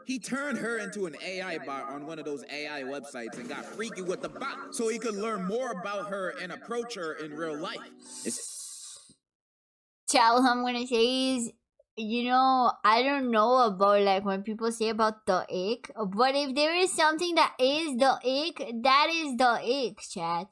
He turned her into an AI bot on one of those AI websites and got freaky with the bot so he could learn more about her and approach her in real life. All I'm gonna say is, you know, I don't know about like when people say about the ick, but if there is something that is the ick, that is the ick, chat.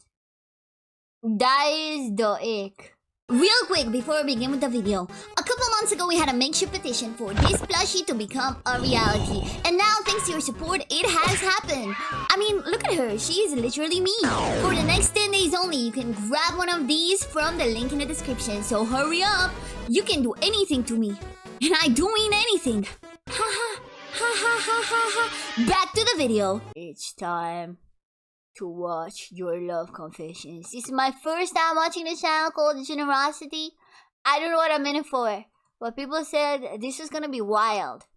That is the ick. Real quick before we begin with the video, a couple months ago we had a makeshift petition for this plushie to become a reality, and now thanks to your support it has happened. I mean, look at her, she is literally me. For the next 10 days only, you can grab one of these from the link in the description, so hurry up. You can do anything to me, and I do mean anything. Ha ha ha ha ha ha ha. Back to the video. It's time to watch your love confessions. This is my first time watching this channel called Degenerocity. I don't know what I'm in it for, but people said this was gonna be wild.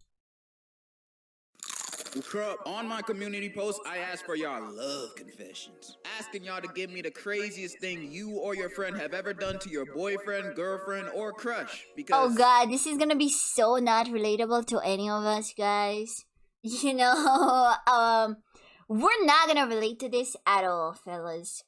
On my community post, I asked for y'all love confessions, asking y'all to give me the craziest thing you or your friend have ever done to your boyfriend, girlfriend, or crush. Because oh god, this is gonna be so not relatable to any of us, guys. You know, we're not gonna relate to this at all, fellas.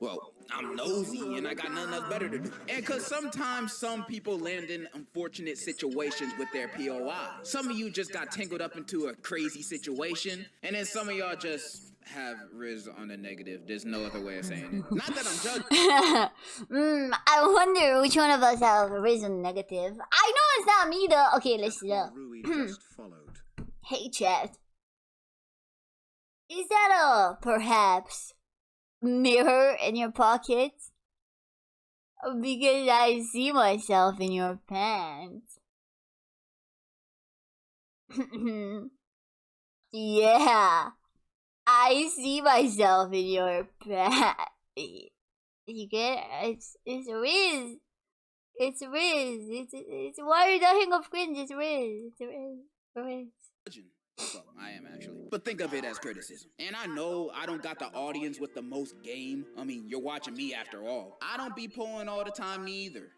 well, I'm nosy and I got nothing else better to do. And cause sometimes some people land in unfortunate situations with their POI. Some of you just got tangled up into a crazy situation, and then some of y'all just have Riz on the negative. There's no other way of saying it. Not that I'm judging. I wonder which one of us have risen negative. I know it's not me though. Okay, listen up. Hey chat. Is that a perhaps mirror in your pocket? Because I see myself in your pants. Yeah, I see myself in your pants. You get it? It's Riz. It's Riz. It's why are you dying of cringe? It's Riz. It's Riz. Well, I am actually. But think of it as criticism. And I know I don't got the audience with the most game. I mean, you're watching me after all. I don't be pulling all the time neither.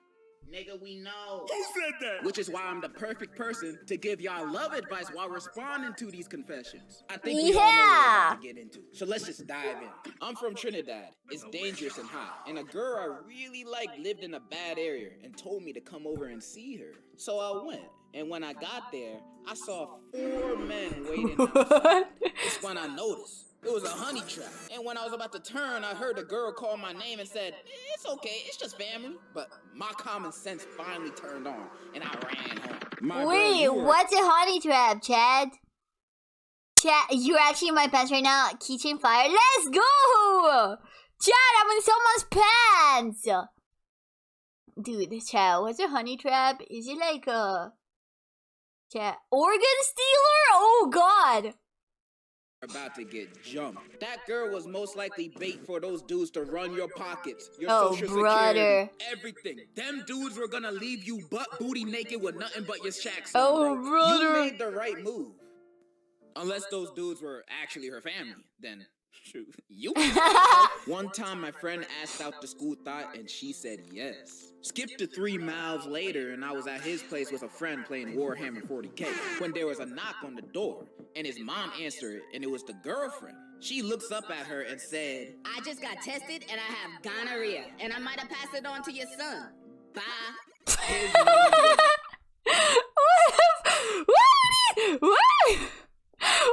Nigga, we know. Who said that? Which is why I'm the perfect person to give y'all love advice while responding to these confessions. I think we all know what we're about to get into. So let's just dive in. I'm from Trinidad. It's dangerous and hot. And a girl I really liked lived in a bad area and told me to come over and see her. So I went. And when I got there, I saw 4 men waiting outside. It's when I noticed. It was a honey trap. And when I was about to turn, I heard a girl call my name and said, "It's okay, it's just family." But my common sense finally turned on, and I ran home. Wait, what's a honey trap, Chad? Chad, you're actually in my pants right now. Keychain fire. Let's go! Chad, I'm in someone's pants! Dude, Chad, what's a honey trap? Is it like a... Chad, organ stealer? Oh, God! About to get jumped. That girl was most likely bait for those dudes to run your pockets, your social security, everything. Them dudes were gonna leave you butt booty naked with nothing but your shacks on, oh, bro. brother. You made the right move. Unless those dudes were actually her family, then shoot, you. One time my friend asked out the school thought and she said yes. Skip to 3 miles later and I was at his place with a friend playing Warhammer 40K when there was a knock on the door and his mom answered it and it was the girlfriend. She looks up at her and said, "I just got tested and I have gonorrhea and I might have passed it on to your son. Bye."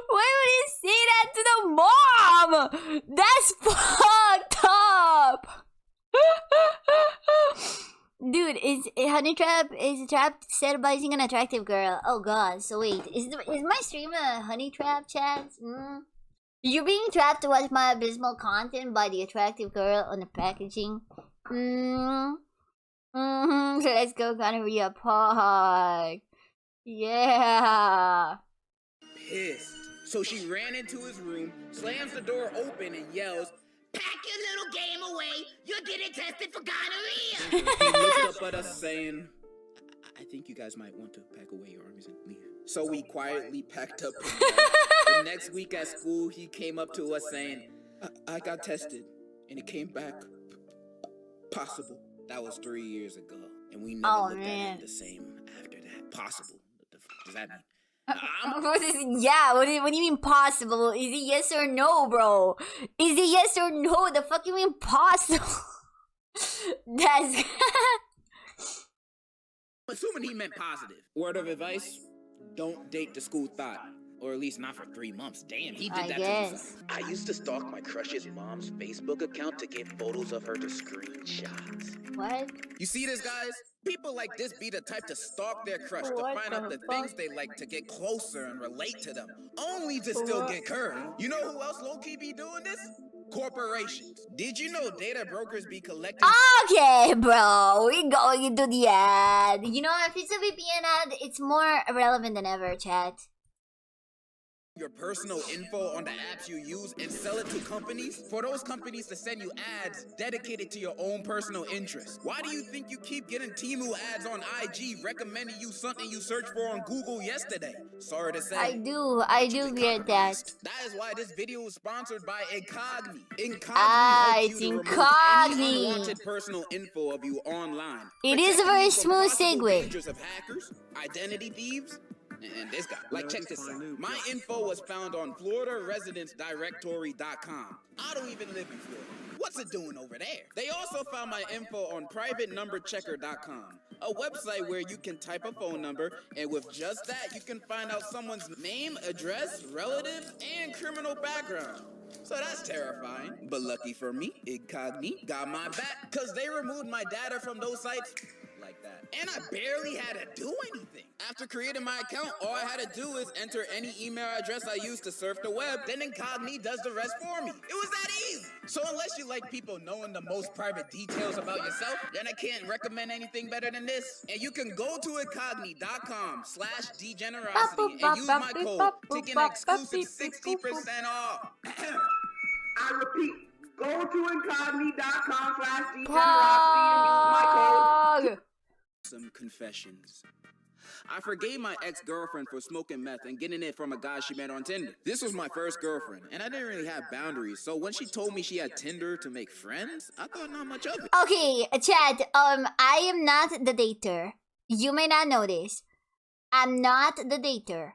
Why would he say that to the mom? That's fucked up. Dude, is a honey trap is a trap set by using an attractive girl. Oh god, so wait, is my stream a honey trap, chat? You're being trapped to watch my abysmal content by the attractive girl on the packaging. So let's go gonorrhea park. Yeah. Pissed. So she ran into his room, slams the door open and yells, "Pack your little game away. You're getting tested for gonorrhea." He looked up at us saying, "I think you guys might want to pack away your armies and leave." So we quietly packed up. The next week at school, he came up to us saying, I got tested and it came back possible. That was 3 years ago. And we never looked at it the same after that. Possible. What the fuck does that mean? Yeah, what do you mean possible? Is it yes or no, bro? Is it yes or no? The fuck you mean possible? That's assuming he meant positive. Word of advice, don't date the school thought. Or at least not for 3 months. Damn, he did I that guess. to himself. I used to stalk my crush's mom's Facebook account to get photos of her to screenshots. What? You see this, guys? People like this be the type to stalk their crush to What find out the the things they like to get closer and relate to them. Only to still get curved. You know who else low-key be doing this? Corporations. Did you know data brokers be collecting... Okay, bro, we're going into the ad. You know, if it's a VPN ad, it's more relevant than ever, chat. your personal info on the apps you use and sell it to companies for those companies to send you ads dedicated to your own personal interests. Why do you think you keep getting Temu ads on IG recommending you something you searched for on Google yesterday? Sorry to say. I do get that. That is why this video is sponsored by Incogni. Incogni helps It's you to remove any Incogni. unwanted personal info of you online. It is a very Protecting you from smooth possible segue. dangers of hackers, identity thieves, and this guy. Like, check this out. My info was found on FloridaResidenceDirectory.com. I don't even live in Florida. What's it doing over there? They also found my info on PrivateNumberChecker.com, a website where you can type a phone number, and with just that, you can find out someone's name, address, relatives, and criminal background. So that's terrifying. But lucky for me, Incogni got my back, because they removed my data from those sites like that. And I barely had to do anything. After creating my account, all I had to do is enter any email address I used to surf the web, then Incogni does the rest for me. It was that easy. So unless you like people knowing the most private details about yourself, then I can't recommend anything better than this. And you can go to Incogni.com/Degenerocity and use my code to get an exclusive 60% off. I repeat, go to incogni.com/degenerocity and use my code. Some confessions. I forgave my ex-girlfriend for smoking meth and getting it from a guy she met on Tinder. This was my first girlfriend, and I didn't really have boundaries, so when she told me she had Tinder to make friends, I thought not much of it. Okay, chat. I am not the dater. You may not know this. I'm not the dater.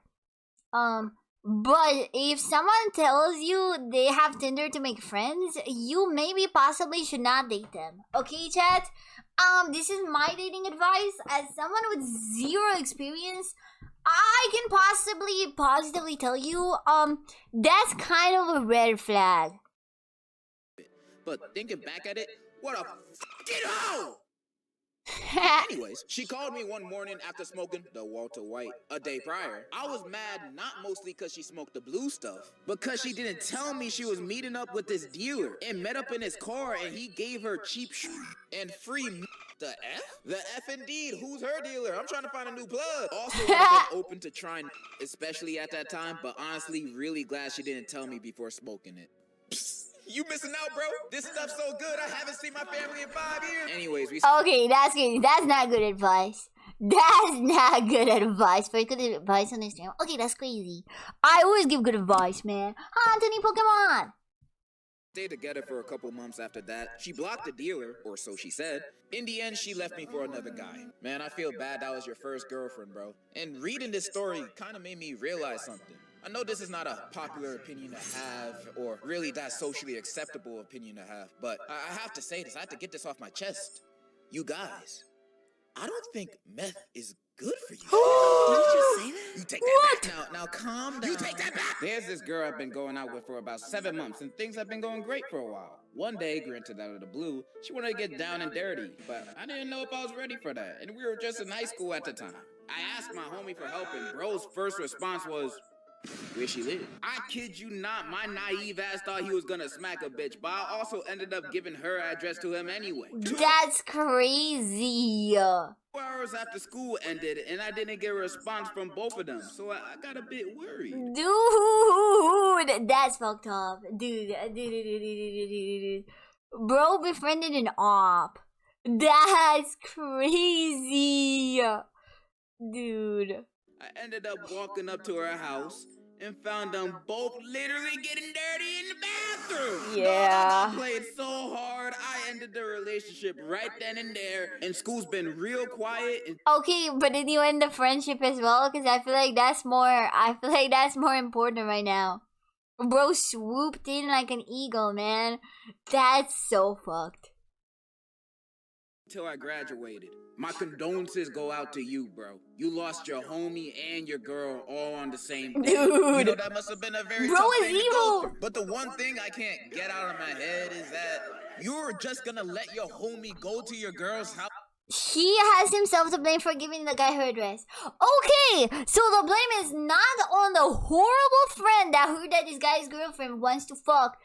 But if someone tells you they have Tinder to make friends, you maybe possibly should not date them. Okay, chat? This is my dating advice. As someone with zero experience, I can possibly positively tell you, that's kind of a red flag. But thinking back at it, what a fucking hoe! Anyways, she called me one morning after smoking the Walter White a day prior. I was mad not mostly because she smoked the blue stuff, but because she didn't tell me she was meeting up with this dealer and met up in his car and he gave her cheap and free the F? The F indeed. Who's her dealer? I'm trying to find a new plug. Also would have been open to trying, especially at that time, but honestly really glad she didn't tell me before smoking it. Psst. You missing out, bro? This stuff's so good, I haven't seen my family in 5 years. Anyways, we... Okay, that's good. That's not good advice. That's not good advice. For good advice on this channel. Okay, that's crazy. I always give good advice, man. Anthony Pokemon. Stayed together for a couple months after that. She blocked the dealer, or so she said. In the end, she left me for another guy. Man, I feel bad that was your first girlfriend, bro. And reading this story kind of made me realize something. I know this is not a popular opinion to have, or really that socially acceptable opinion to have, but I have to say this. I have to get this off my chest. You guys, I don't think meth is good for you. Did you just say that? You take that back. Now calm down. You take that back. There's this girl I've been going out with for about 7 months, and things have been going great for a while. One day, granted out of the blue, she wanted to get down and dirty, but I didn't know if I was ready for that, and we were just in high school at the time. I asked my homie for help, and bro's first response was, where she live? I kid you not, my naive ass thought he was gonna smack a bitch, but I also ended up giving her address to him anyway. That's crazy. 2 hours after school ended, and I didn't get a response from both of them, so I got a bit worried. Dude, that's fucked up. Dude. Bro befriended an op. That's crazy. Dude. I ended up walking up to her house and found them both literally getting dirty in the bathroom. Yeah. I played so hard, I ended the relationship right then and there, and school's been real quiet. And Okay, but did you end the friendship as well? Because I feel like that's more. I feel like that's more important right now. Bro swooped in like an eagle, man. That's so fucked. until I graduated. My condolences go out to you, bro. You lost your homie and your girl all on the same day. You know that must have been a very Bro tough is thing to go evil. through. But the one thing I can't get out of my head is that you're just gonna let your homie go to your girl's house. He has himself to blame for giving the guy her address. Okay, so the blame is not on the horrible friend that heard that this guy's girlfriend wants to fuck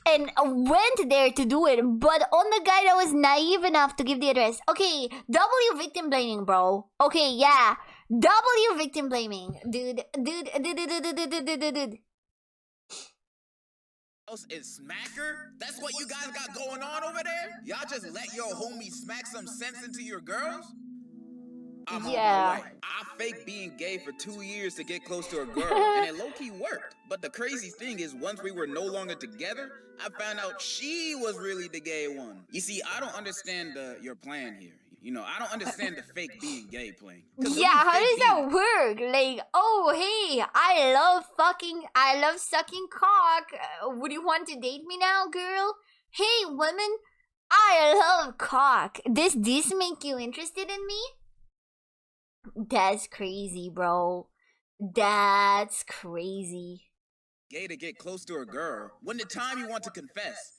and went there to do it, but on the guy that was naive enough to give the address. Okay, W victim blaming, bro. Okay, yeah. W victim blaming. Dude. And smack her? That's what you guys got going on over there? Y'all just let your homie smack some sense into your girls? I'm on my way. I faked being gay for 2 years to get close to a girl, and it low-key worked. But the crazy thing is, once we were no longer together, I found out she was really the gay one. You see, I don't understand your plan here. You know, I don't understand the fake being gay plan. Yeah, how does that work? Like, oh, hey, I love sucking cock. Would you want to date me now, girl? Hey, women, I love cock. Does this make you interested in me? That's crazy, bro. That's crazy. Gay to get close to a girl. When the time you want to confess,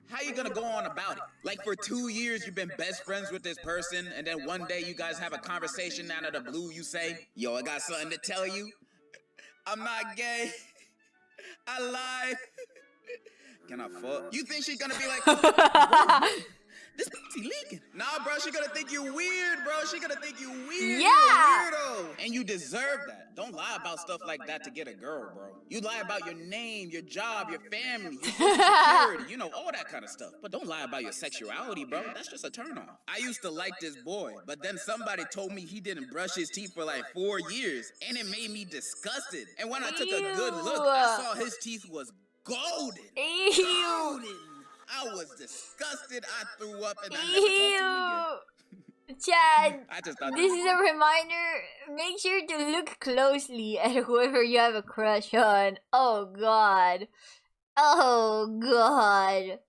how you gonna go on about it? Like for 2 years you've been best friends with this person, and then one day you guys have a conversation out of the blue. You say, "Yo, I got something to tell you. I'm not gay. I lied." Can I fuck? You think she's gonna be like, "Whoa, this pussy leaking"? Nah, bro, she gonna think you weird, bro. She gonna think you weird. Yeah. You're a weirdo. And you deserve that. Don't lie about stuff like that to get a girl, bro. You lie about your name, your job, your family, your social security, you know, all that kind of stuff. But don't lie about your sexuality, bro. That's just a turnoff. I used to like this boy, but then somebody told me he didn't brush his teeth for like 4 years, and it made me disgusted. And when I took a good look, I saw his teeth was golden. Ew. Golden. I was disgusted. I threw up and I never talked to him again. Chad, I just thought this is a reminder. Make sure to look closely at whoever you have a crush on. Oh God. Oh God.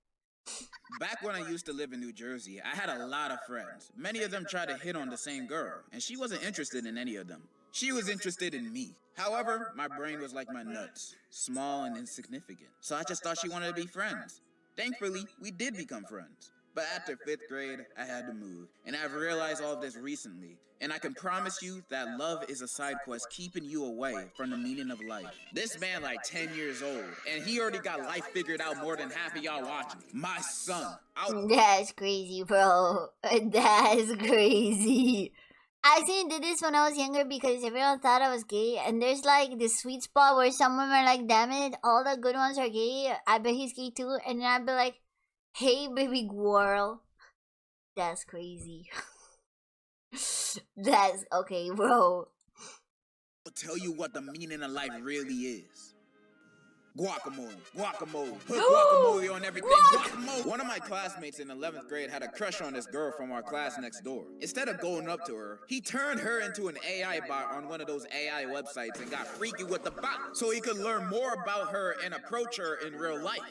Back when I used to live in New Jersey, I had a lot of friends. Many of them tried to hit on the same girl, and she wasn't interested in any of them. She was interested in me. However, my brain was like my nuts, small and insignificant. So I just thought she wanted to be friends. Thankfully, we did become friends. But after 5th grade, I had to move. And I've realized all of this recently. And I can promise you that love is a side quest keeping you away from the meaning of life. This man like 10 years old, and he already got life figured out more than half of y'all watching. My son. That's crazy, bro. That's crazy. I actually did this when I was younger because everyone thought I was gay. And there's like this sweet spot where some women are like, damn it, all the good ones are gay. I bet he's gay too. And then I'd be like, hey, baby girl. That's crazy. That's okay, bro. I'll tell you what the meaning of life really is. Guacamole. Guacamole. Put guacamole on everything. Guacamole. One of my classmates in 11th grade had a crush on this girl from our class next door. Instead of going up to her, he turned her into an AI bot on one of those AI websites and got freaky with the bot so he could learn more about her and approach her in real life.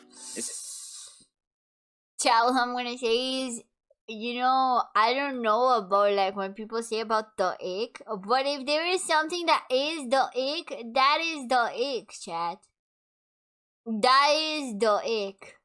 Child, I'm gonna say is, you know, I don't know about like when people say about the ick, but if there is something that is the ick, that is the ick, chat. That is the ick.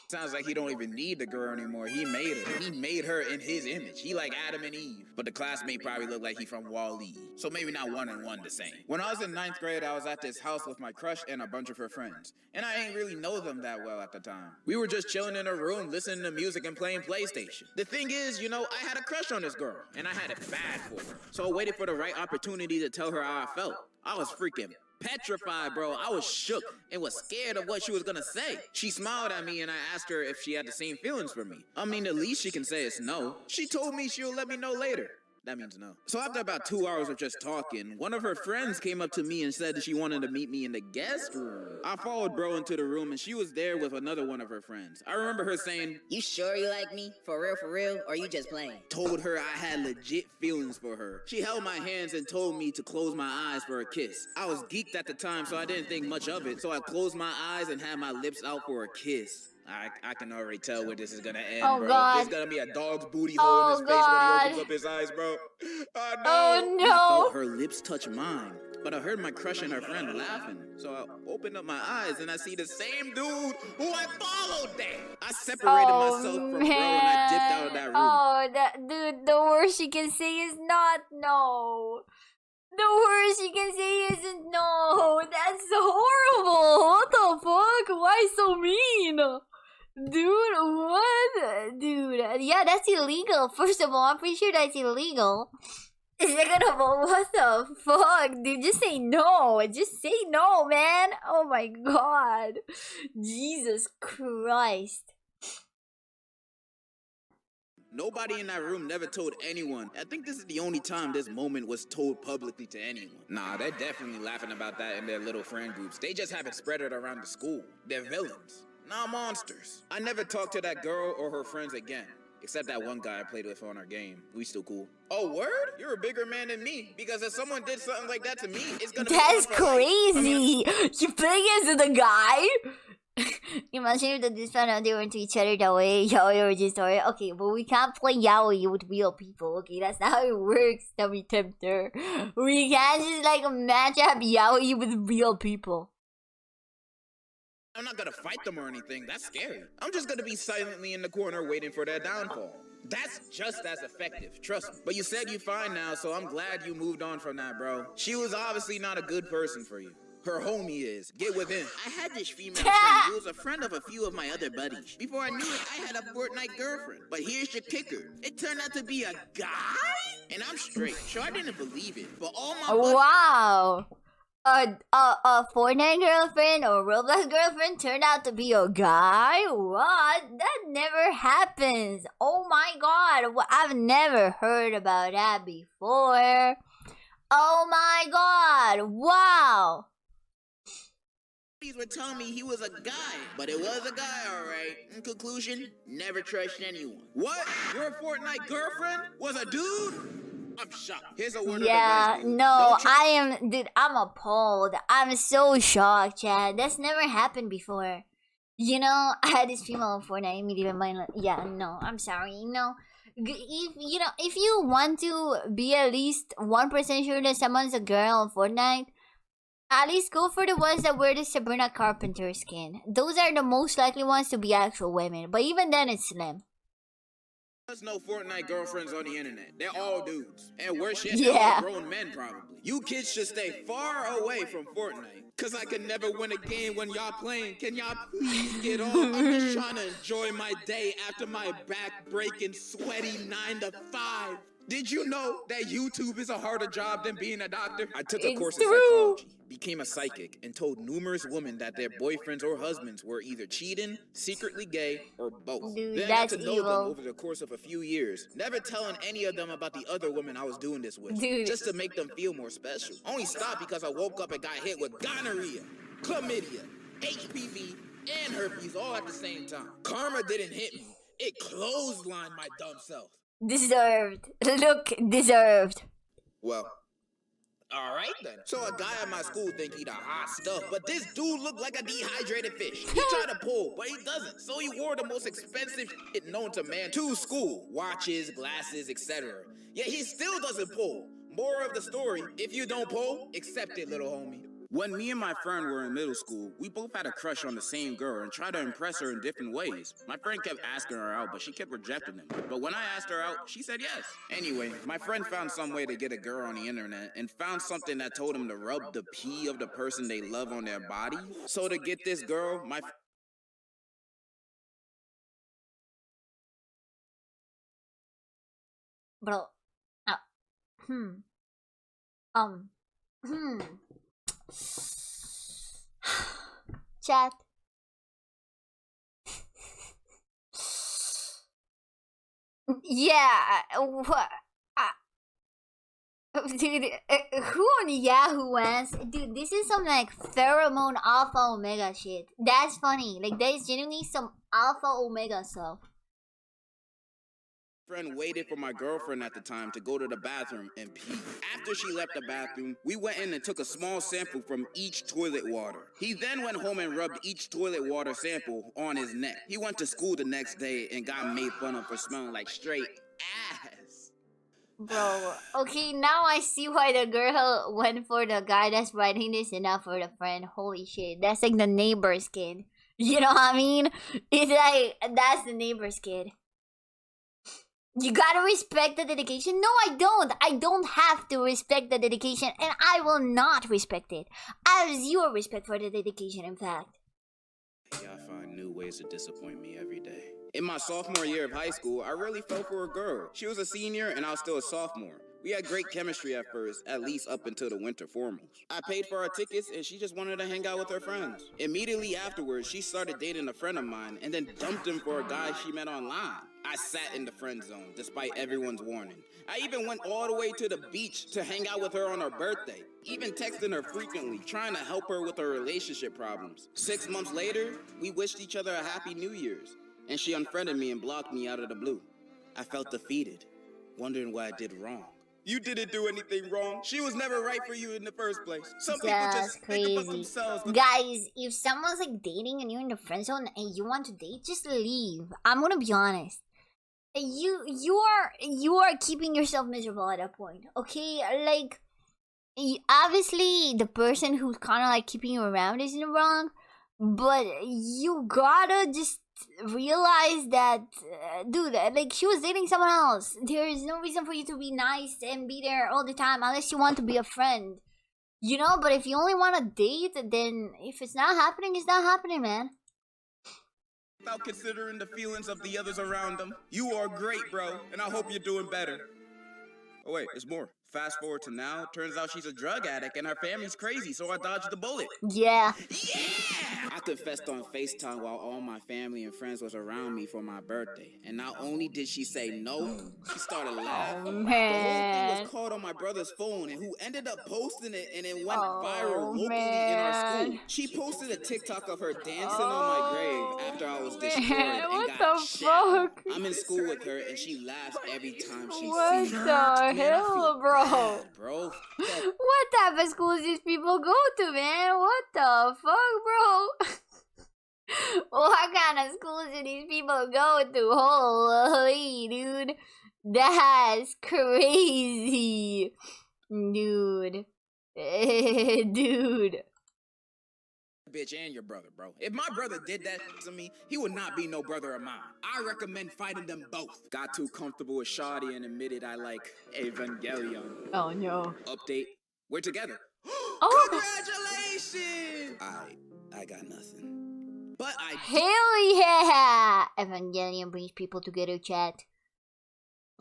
Sounds like he don't even need the girl anymore. He made her. He made her in his image. He like Adam and Eve. But the classmate probably looked like he from Wall-E. So maybe not one and one the same. When I was in 9th grade, I was at this house with my crush and a bunch of her friends. And I ain't really know them that well at the time. We were just chilling in a room, listening to music and playing PlayStation. The thing is, you know, I had a crush on this girl. And I had it bad for her. So I waited for the right opportunity to tell her how I felt. I was freaking petrified, bro. I was shook and was scared of what she was gonna say. She smiled at me and I asked her if she had the same feelings for me. I mean, the least she can say is no. She told me she'll let me know later. That means no. So after about 2 hours of just talking, one of her friends came up to me and said that she wanted to meet me in the guest room. I followed bro into the room and she was there with another one of her friends. I remember her saying, You sure you like me? For real? Or you just playing? Told her I had legit feelings for her. She held my hands and told me to close my eyes for a kiss. I was geeked at the time, so I didn't think much of it. So I closed my eyes and had my lips out for a kiss. I can already tell where this is gonna end, Oh, bro. God. There's gonna be a dog's booty hole in his face when he opens up his eyes, bro. Oh, no. Oh, no. And I felt her lips touch mine, but I heard my crush and her friend laughing. So I opened up my eyes and I see the same dude who I followed there. I separated myself from bro and I dipped out of that room. Oh, dude, the worst she can say is not no. The worst she can say isn't no. That's horrible. What the fuck? Why so mean? Dude, what? Dude, yeah, that's illegal. First of all, I'm pretty sure that's illegal. Second of all, what the fuck? Dude, just say no. Just say no, man. Oh my god. Jesus Christ. Nobody in that room never told anyone. I think this is the only time this moment was told publicly to anyone. Nah, they're definitely laughing about that in their little friend groups. They just haven't spread it around the school. They're villains, not monsters. I never talked to that girl or her friends again. Except that one guy I played with on our game. We still cool. Oh, word? You're a bigger man than me. Because if someone did something like that to me, it's gonna be That's on for life. crazy. You play as the guy? Imagine if this found out they were into each other that way. Yaoi origin story. Okay, but we can't play yaoi with real people. Okay, that's not how it works, Dummy Tempter. We can't just like match up yaoi with real people. I'm not gonna fight them or anything. That's scary. I'm just gonna be silently in the corner waiting for their downfall. That's just as effective, trust me. But you said you're fine now, so I'm glad you moved on from that, bro. She was obviously not a good person for you. Her homie is. Get within. I had this female friend who was a friend of a few of my other buddies. Before I knew it, I had a Fortnite girlfriend. But here's your kicker. It turned out to be a guy? And I'm straight. Sure, I didn't believe it. But all my buddies... Wow. A Fortnite girlfriend or Roblox girlfriend turned out to be a guy? What? That never happens. Oh my god. I've never heard about that before. Oh my god. Wow. Were telling me he was a guy, but it was a guy, alright. In conclusion, never trust anyone. What? Your Fortnite girlfriend was a dude? I'm shocked. Here's a word of advice, dude. No, dude, I'm appalled. I'm so shocked, Chad. That's never happened before. You know, I had this female on Fortnite, immediately mind, yeah, no, I'm sorry, no. If you want to be at least 1% sure that someone's a girl on Fortnite, at least go for the ones that wear the Sabrina Carpenter skin. Those are the most likely ones to be actual women, but even then it's slim. There's no Fortnite girlfriends on the internet. They're all dudes. And worse yet, Yeah. they're all grown men probably. You kids should stay far away from Fortnite. Cause I can never win a game when y'all playing. Can y'all please get off? I'm just trying to enjoy my day after my back-breaking, sweaty 9 to 5. Did you know that YouTube is a harder job than being a doctor? I took a course in psychology, became a psychic, and told numerous women that their boyfriends or husbands were either cheating, secretly gay, or both. Dude, then I got to know them over the course of a few years, never telling any of them about the other women I was doing this with, just to make them feel more special. Only stopped because I woke up and got hit with gonorrhea, chlamydia, HPV, and herpes all at the same time. Karma didn't hit me. It clotheslined my dumb self. Deserved. Look, deserved. Well, alright then. So a guy at my school think he the hot stuff, but this dude looked like a dehydrated fish. He tried to pull, but he doesn't. So he wore the most expensive shit known to man to school. Watches, glasses, etc. Yet he still doesn't pull. More of the story, if you don't pull, accept it, little homie. When me and my friend were in middle school, we both had a crush on the same girl and tried to impress her in different ways. My friend kept asking her out, but she kept rejecting him. But when I asked her out, she said yes. Anyway, my friend found some way to get a girl on the internet and found something that told him to rub the pee of the person they love on their body. So to get this girl, my Bro. Chat. Yeah, what? Dude, who on Yahoo asked? Dude, this is some like pheromone alpha omega shit. That's funny. Like, there is genuinely some alpha omega stuff. Friend waited for my girlfriend at the time to go to the bathroom and pee. After she left the bathroom, we went in and took a small sample from each toilet water. He then went home and rubbed each toilet water sample on his neck. He went to school the next day and got made fun of for smelling like straight ass. Bro, okay, now I see why the girl went for the guy that's writing this and not for the friend. Holy shit, that's like the neighbor's kid. You know what I mean? It's like, that's the neighbor's kid. You gotta respect the dedication. No, I don't. I don't have to respect the dedication, and I will not respect it. I have zero respect for the dedication, in fact. Y'all find new ways to disappoint me every day. In my sophomore year of high school, I really fell for a girl. She was a senior and I was still a sophomore. We had great chemistry at first, at least up until the winter formals. I paid for our tickets and she just wanted to hang out with her friends. Immediately afterwards, she started dating a friend of mine and then dumped him for a guy she met online. I sat in the friend zone, despite everyone's warning. I even went all the way to the beach to hang out with her on her birthday, even texting her frequently, trying to help her with her relationship problems. 6 months later, we wished each other a happy New Year's, and she unfriended me and blocked me out of the blue. I felt defeated, wondering what I did wrong. You didn't do anything wrong. She was never right for you in the first place. Some people just think about themselves. Guys, if someone's like dating and you're in the friend zone and you want to date, just leave. I'm gonna be honest. You are keeping yourself miserable at that point, okay? Like, obviously the person who's kind of like keeping you around isn't wrong, but you gotta just realize that, dude, like, she was dating someone else. There is no reason for you to be nice and be there all the time unless you want to be a friend, you know? But if you only want to date, then if it's not happening, it's not happening, man. Without considering the feelings of the others around them. You are great, bro, and I hope you're doing better. Oh wait, there's more. Fast forward to now, turns out she's a drug addict and her family's crazy, so I dodged the bullet. Yeah. I confessed on FaceTime while all my family and friends was around me for my birthday. And not only did she say no, she started laughing. Oh, The whole man. thing was caught on my brother's phone, and who ended up posting it, and it went viral Oh, locally in our school. She posted a TikTok of her dancing on my grave after I was destroyed man, and what got the shot. fuck? I'm in school with her, and she laughs every time she What sees me. the Man, I hell, feel bro? bad, bro. What type of schools these people go to, man? What the fuck, bro? What kind of schools do these people go to? Holy, dude. That's crazy. Dude. Dude. Bitch and your brother, bro. If my brother did that to me, he would not be no brother of mine. I recommend fighting them both. Got too comfortable with Shawty and admitted I like Evangelion. Oh, no. Update. We're together. Oh. Congratulations! I got nothing. But I Hell yeah! Evangelion brings people together, chat.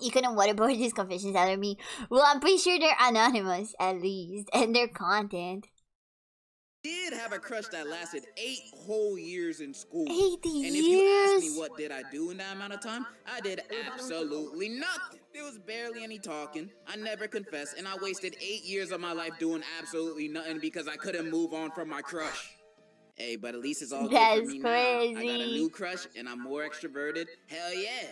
You couldn't waterboard these confessions out of me. Well, I'm pretty sure they're anonymous, at least, and their content. did have a crush that lasted 8 whole years in school. 8 And years? if you ask me what did I do in that amount of time, I did absolutely nothing. There was barely any talking. I never confessed, and I wasted 8 years of my life doing absolutely nothing because I couldn't move on from my crush. Hey, but at least it's all good for me now. I got a new crush, and I'm more extroverted. Hell yeah.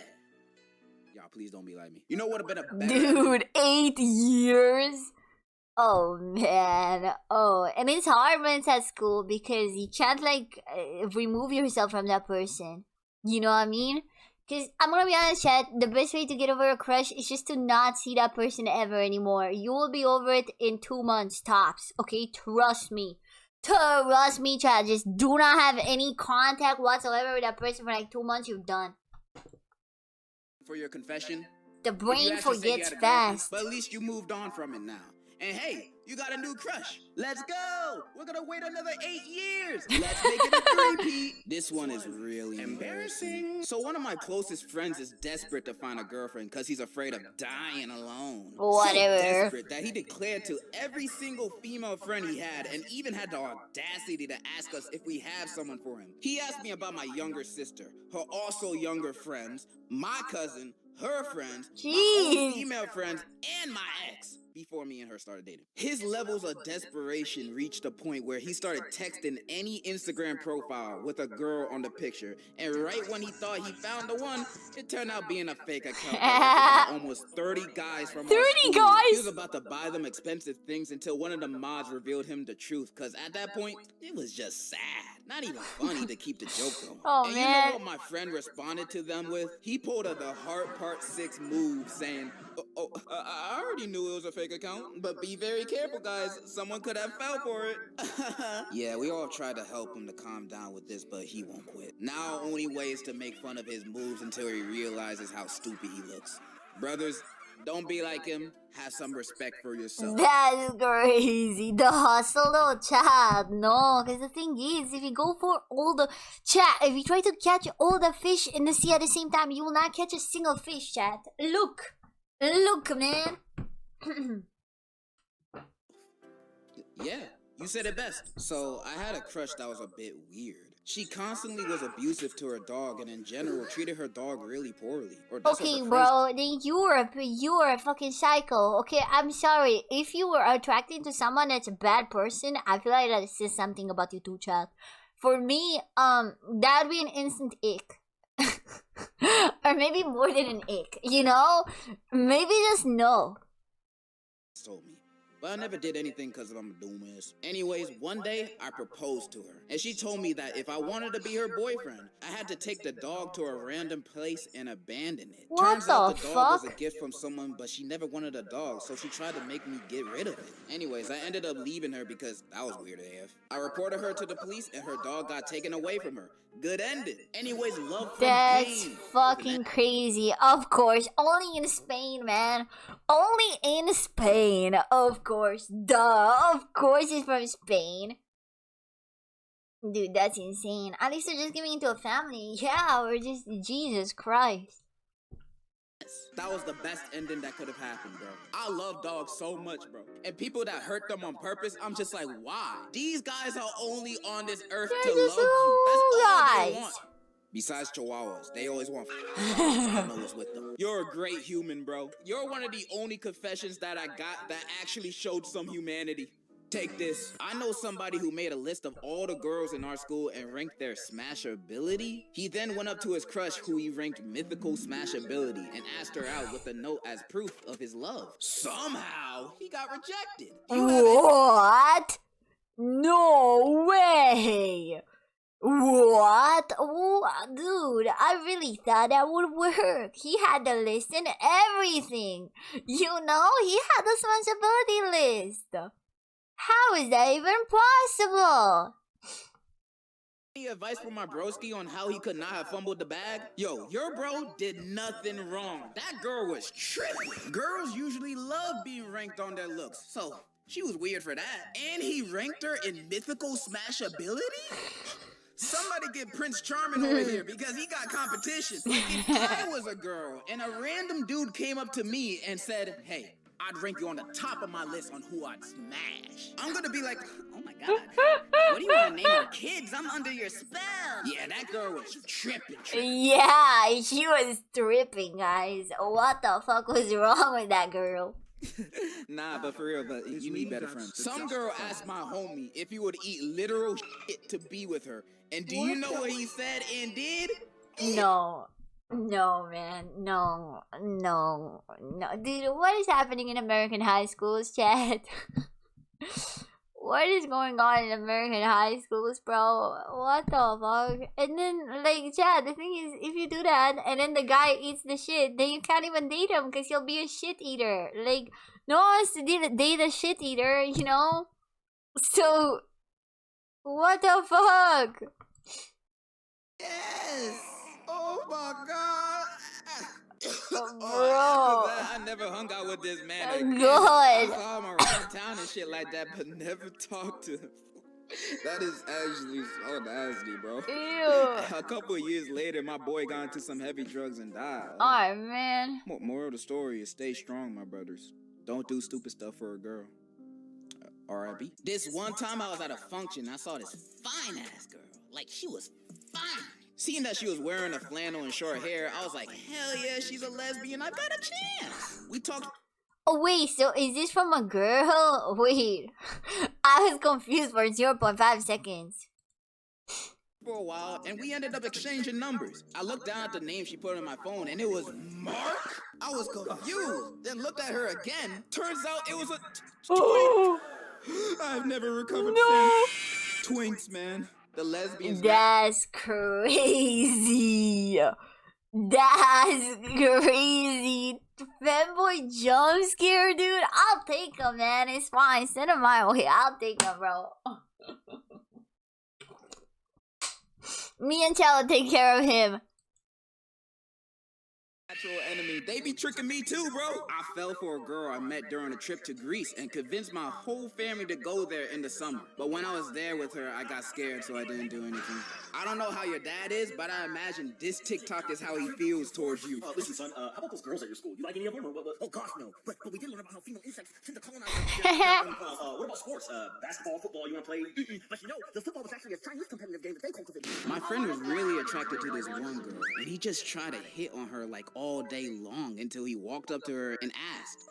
Y'all, please don't be like me. You know what would have been a better... Dude, 8 years? Oh, man. Oh, and it's hard when it's at school because you can't, like, remove yourself from that person. You know what I mean? Because I'm gonna be honest, chat, the best way to get over a crush is just to not see that person ever anymore. You will be over it in 2 months, tops. Okay? Trust me. Trust me, chat. Just do not have any contact whatsoever with that person for like 2 months, you're done. For your confession, the brain forgets fast. But at least you moved on from it now. And hey, you got a new crush. Let's go. We're gonna wait another 8 years. Let's make it a three-peat. This one is really embarrassing. So one of my closest friends is desperate to find a girlfriend because he's afraid of dying alone. Whatever. So desperate that he declared to every single female friend he had, and even had the audacity to ask us if we have someone for him. He asked me about my younger sister, her also younger friends, my cousin, her friends, my own female friends, and my ex. before me and her started dating. His levels of desperation reached a point where he started texting any Instagram profile with a girl on the picture, and right when he thought he found the one, it turned out being a fake account that represented almost 30 guys from 30 our school. guys? He was about to buy them expensive things until one of the mods revealed him the truth, cause at that point, it was just sad. Not even funny to keep the joke though. Oh, and man. you know what my friend responded to them with? He pulled a the heart part 6 move saying, I already knew it was a fake account, but be very careful, guys. Someone could have fell for it. Yeah, we all tried to help him to calm down with this, but he won't quit. Now, only way is to make fun of his moves until he realizes how stupid he looks. Brothers, don't be like him. Have some respect for yourself. That's crazy. The hustle though, chat. No, because the thing is, if you go for all the chat, if you try to catch all the fish in the sea at the same time, you will not catch a single fish, chat. Look, man. Yeah, you said it best. So I had a crush that was a bit weird. She constantly was abusive to her dog and in general treated her dog really poorly. Or that's what Okay, the bro, then you're a fucking psycho. Okay, I'm sorry. If you were attracted to someone that's a bad person, I feel like that says something about you too, child. For me, that'd be an instant ick. Or maybe more than an ick, you know? Maybe just no. told me. But I never did anything because I'm a dumbass. Anyways, one day I proposed to her, and she told me that if I wanted to be her boyfriend, I had to take the dog to a random place and abandon it. What Turns out the the dog was fuck? a gift from someone, but she never wanted a dog, so she tried to make me get rid of it. Anyways, I ended up leaving her because that was weird AF. I reported her to the police, and her dog got taken away from her. Good ending. Anyways, love from That's pain. fucking crazy. Of course. Only in Spain, man. Only in Spain. Of course. Duh. Of course it's from Spain. Dude, that's insane. At least they're just giving into a family. Yeah, we're just... Jesus Christ. That was the best ending that could have happened, bro. I love dogs so much, bro. And people that hurt them on purpose, I'm just like, why? These guys are only on this earth They're to just love you. That's all little they guys. want. Besides chihuahuas, they always want I know what's with them. You're a great human, bro. You're one of the only confessions that I got that actually showed some humanity. Take this. I know somebody who made a list of all the girls in our school and ranked their smashability. He then went up to his crush who he ranked mythical smashability and asked her out with a note as proof of his love. Somehow, he got rejected. What? No way! What? Dude, I really thought that would work. He had the list and everything. You know, he had the responsibility list. How is that even possible? Any advice from my broski on how he could not have fumbled the bag? Yo, your bro did nothing wrong. That girl was tripping. Girls usually love being ranked on their looks, so she was weird for that. And he ranked her in mythical smashability? Somebody get Prince Charming over here because he got competition. If I was a girl and a random dude came up to me and said, hey, I'd rank you on the top of my list on who I'd smash, I'm gonna be like, Oh my god. What do you want to name our kids? I'm under your spell. yeah, that girl was tripping. Yeah, she was tripping, guys. What the fuck was wrong with that girl? Nah, but for real, but you need better friends. Some girl asked my homie if he would eat literal shit to be with her. And do you know what he said and did? No. No, man. No. Dude, what is happening in American high schools, chat? What is going on in American high schools, bro? What the fuck? And then, like, chat, the thing is, if you do that, and then the guy eats the shit, then you can't even date him, because he'll be a shit eater. Like, no one wants to date a shit eater, you know? So, what the fuck? Yes! Oh my god! Bro. After that, I never hung out with this man again. Good. I saw him around town and shit like that, but never talked to him. That is actually so nasty, bro. Ew. A couple of years later, my boy got into some heavy drugs and died. Oh, man. Moral of the story is stay strong, my brothers. Don't do stupid stuff for a girl. R.I.P. This one time I was at a function, I saw this fine-ass girl. Like, she was fine. Seeing that she was wearing a flannel and short hair, I was like, hell yeah, she's a lesbian. I got a chance. We talked Oh wait, so is this from a girl? Wait, I was confused for 0.5 seconds. For a while, and we ended up exchanging numbers. I looked down at the name she put on my phone, and it was Mark. I was confused. Then looked at her again. Turns out it was a twink. I've never recovered since. Twinks, man. The lesbians. That's crazy. That's crazy. Fanboy jump scare, dude. I'll take him, man. It's fine. Send him my way. I'll take him, bro. Me and Chella take care of him. Natural enemy. They be tricking me too, bro. I fell for a girl I met during a trip to Greece and convinced my whole family to go there in the summer. But when I was there with her, I got scared, so I didn't do anything. I don't know how your dad is, but I imagine this TikTok is how he feels towards you. Listen, son, how about those girls at your school? You like any of them? Oh, gosh, no. But we did learn about how female insects tend to colonize. What about sports? Basketball, football, you want to play? But you know, the football was actually a Chinese competitive game that they cultivated. My friend was really attracted to this one girl, and he just tried to hit on her like all day long until he walked up to her and asked.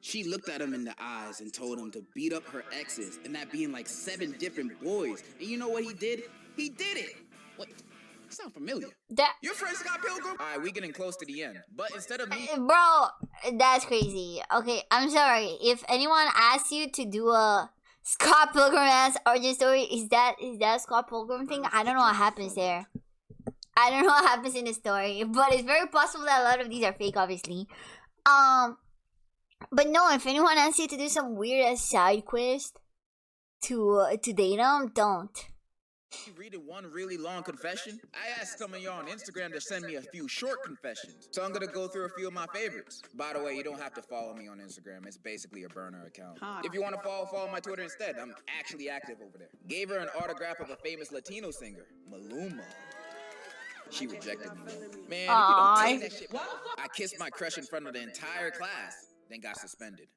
She looked at him in the eyes and told him to beat up her exes, and that being like 7 different boys. And you know what he did? He did it! What? Sound familiar? Your friend Scott Pilgrim? Alright, we getting close to the end. But instead of me... Bro, that's crazy. Okay, I'm sorry. If anyone asks you to do a Scott Pilgrim ass origin story, is that a Scott Pilgrim thing? I don't know what happens there. I don't know what happens in the story, but it's very possible that a lot of these are fake, obviously. But no, if anyone asks you to do some weird ass side quest to date them, don't. Reading one really long confession? I asked some of y'all on Instagram to send me a few short confessions, so I'm gonna go through a few of my favorites. By the way, you don't have to follow me on Instagram. It's basically a burner account. If you want to follow my Twitter instead. I'm actually active over there. Gave her an autograph of a famous Latino singer, Maluma. She rejected me. Man, if you don't take that shit, I kissed my crush in front of the entire class, then got suspended.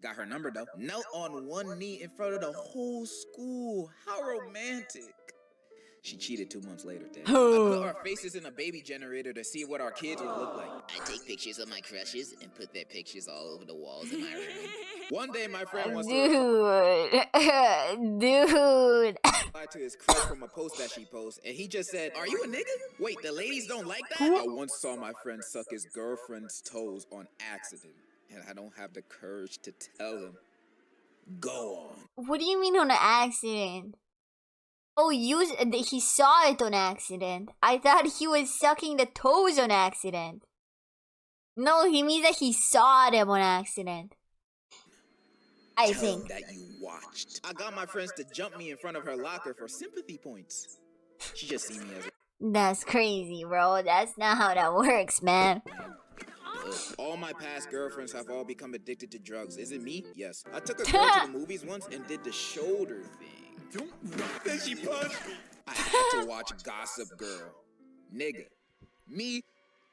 Got her number though. Knelt on one knee in front of the whole school. How romantic. She cheated 2 months later, damn. I put our faces in a baby generator to see what our kids would look like. I take pictures of my crushes and put their pictures all over the walls in my room. One day my friend wants Dude. to his crush from a post that she posted, and he just said, "Are you a nigga? Wait, the ladies don't like that?" I once saw my friend suck his girlfriend's toes on accident, and I don't have the courage to tell him. Go on. What do you mean on an accident? Oh, he saw it on accident. I thought he was sucking the toes on accident. No, he means that he saw them on accident. I think that you watched. I got my friends to jump me in front of her locker for sympathy points. She just see me as a... That's crazy, bro. That's not how that works, man. All my past girlfriends have all become addicted to drugs. Is it me? Yes. I took a girl to the movies once and did the shoulder thing. Then she punched me. I had to watch Gossip Girl. Nigga. Me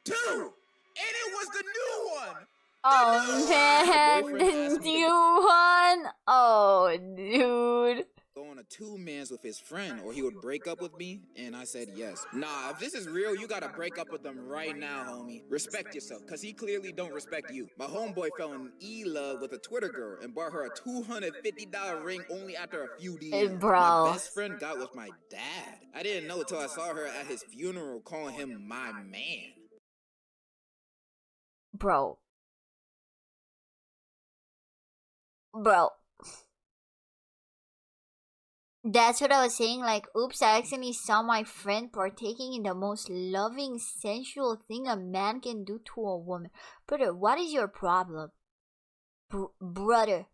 too. And it was the new one. Oh man, the new one. Oh dude. Go on a 2-mans with his friend, or he would break up with me, and I said yes. Nah, if this is real, you gotta break up with them right now, homie. Respect yourself, cause he clearly don't respect you. My homeboy fell in love with a Twitter girl and bought her a $250 ring only after a few days. Bro. My best friend got with my dad. I didn't know until I saw her at his funeral calling him my man. Bro. That's what I was saying, like, oops, I accidentally saw my friend partaking in the most loving, sensual thing a man can do to a woman. Brother, what is your problem? Brother,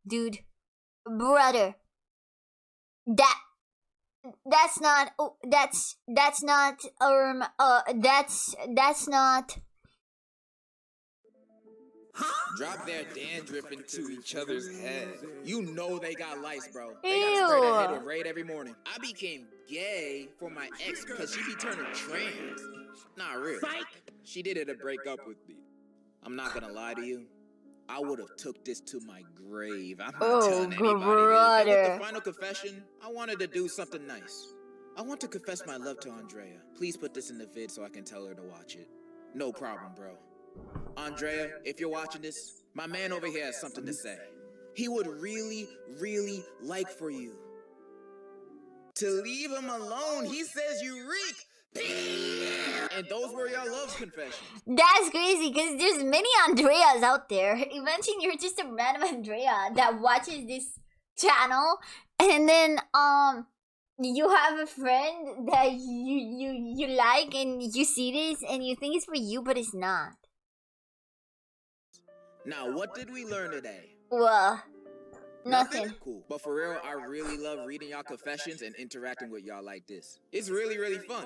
dude, brother. That's not, Drop their dandruff into each other's head. You know they got lice, bro. They gotta spray their head with Raid every morning. I became gay for my ex because she be turning trans. Not real. She did it to break up with me. I'm not gonna lie to you. I would have took this to my grave. I'm not telling anybody. And with the final confession, I wanted to do something nice. I want to confess my love to Andrea. Please put this in the vid so I can tell her to watch it. No problem, bro. Andrea, if you're watching this, my man over here has something to say. He would really, really like for you to leave him alone. He says you reek. And those were your love confessions. That's crazy because there's many Andreas out there. Imagine you're just a random Andrea that watches this channel, and then you have a friend that you like, and you see this and you think it's for you, but it's not. Now, what did we learn today? Well, nothing. Cool. But for real, I really love reading y'all confessions and interacting with y'all like this. It's really, really fun.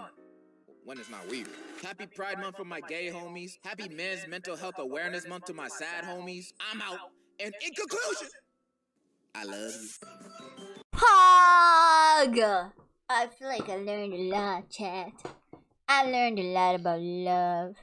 When it's not weird. Happy Pride Month for my gay homies. Happy Men's Mental Health Awareness Month to my sad homies. I'm out. And in conclusion, I love you. Pog! I feel like I learned a lot, chat. I learned a lot about love.